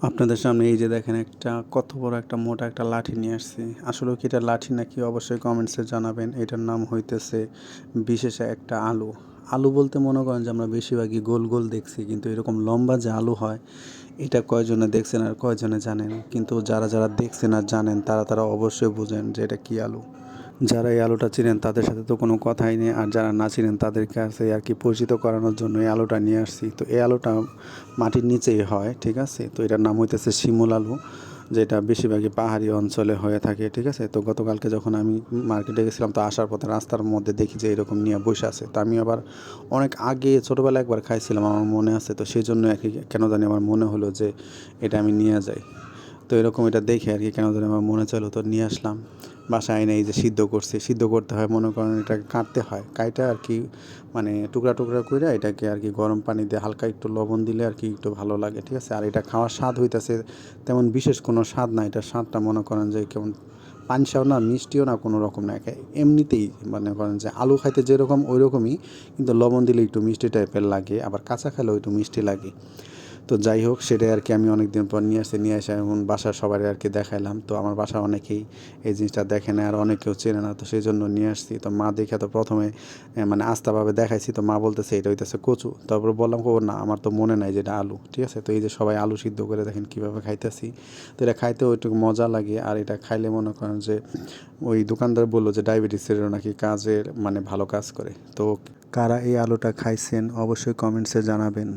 আপনাদের সামনে এই যে দেখেন একটা কত বড় একটা মোটা একটা লাঠি নিয়ে আসছি। আসলেও কি এটা লাঠি নাকি অবশ্যই কমেন্টসে জানাবেন। এটার নাম হইতেছে বিশেষ একটা আলু। আলু বলতে মনে করেন যে আমরা বেশিরভাগই গোল গোল দেখছি, কিন্তু এরকম লম্বা যে আলু হয় এটা কয়জনে দেখছেন আর কয়জনে জানেন। কিন্তু যারা যারা দেখছেন আর জানেন তারা অবশ্যই বুঝেন যে এটা কী আলু। যারা এই আলুটা চিনেন তাদের সাথে তো কোনো কথাই নেই, আর যারা না চিনেন তাদের কাছে আর কি পরিচিত করানোর জন্য এই আলুটা নিয়ে আসছি। তো এই আলুটা মাটির নিচেই হয়, ঠিক আছে। তো এটার নাম হইতেছে শিমুল আলু, যেটা বেশিরভাগই পাহাড়ি অঞ্চলে হয়ে থাকে, ঠিক আছে। তো গতকালকে যখন আমি মার্কেটে গেছিলাম, তো আসার পথে রাস্তার মধ্যে দেখি যে এরকম নিয়ে বসে আছে। তো আমি আবার অনেক আগে ছোটোবেলায় একবার খাইছিলাম, আমার মনে আছে। তো সেই জন্য আর কি কেন জানি আমার মনে হলো যে এটা আমি নিয়ে যাই। তো এরকম এটা দেখে আর কি কেন জানি আমার মনে চাইলো, তো নিয়ে আসলাম। বাসায় এনে এই যে সিদ্ধ করছি, সিদ্ধ করতে হয় মনে করেন এটাকে কাটতে হয়, কাইটা আর কি মানে টুকরা টুকরা করে এটাকে আর কি গরম পানি দিয়ে হালকা একটু লবণ দিলে আর কি একটু ভালো লাগে, ঠিক আছে। আর এটা খাওয়ার স্বাদ হইতেছে তেমন বিশেষ কোনো স্বাদ না, এটার স্বাদটা মনে করেন যে কেমন পানসাও না, মিষ্টিও না, কোনো রকম না, এমনিতেই মনে করেন যে আলু খাইতে যেরকম ওই রকমই, কিন্তু লবণ দিলে একটু মিষ্টি টাইপের লাগে, আবার কাঁচা খেলেও একটু মিষ্টি লাগে। তো যাই হোক, সেটাই আর কি আমি অনেক দিন পর নিয়ে এসে এখন বাসার সবাই আর কি দেখাইলাম। তো আমার বাসা অনেকেই এই জিনিসটা দেখে না, আর অনেকেও চেনে না, তো সেই জন্য নিয়ে আসছি। তো মা দেখে তো প্রথমে মানে আস্তাভাবে দেখাইছি, তো মা বলতেছে এটা হইতেছে কচু। তারপর বললাম ও না, আমার তো মনে নাই যে এটা আলু, ঠিক আছে। তো এই যে সবাই আলু সিদ্ধ করে দেখেন কীভাবে খাইতেছি। তো এটা খাইতেও একটু মজা লাগে, আর এটা খাইলে মনে করেন যে ওই দোকানদার বললো যে ডায়াবেটিসেরও নাকি কাজের মানে ভালো কাজ করে। তো কারা এই আলুটা খাইছেন অবশ্যই কমেন্টসে জানাবেন।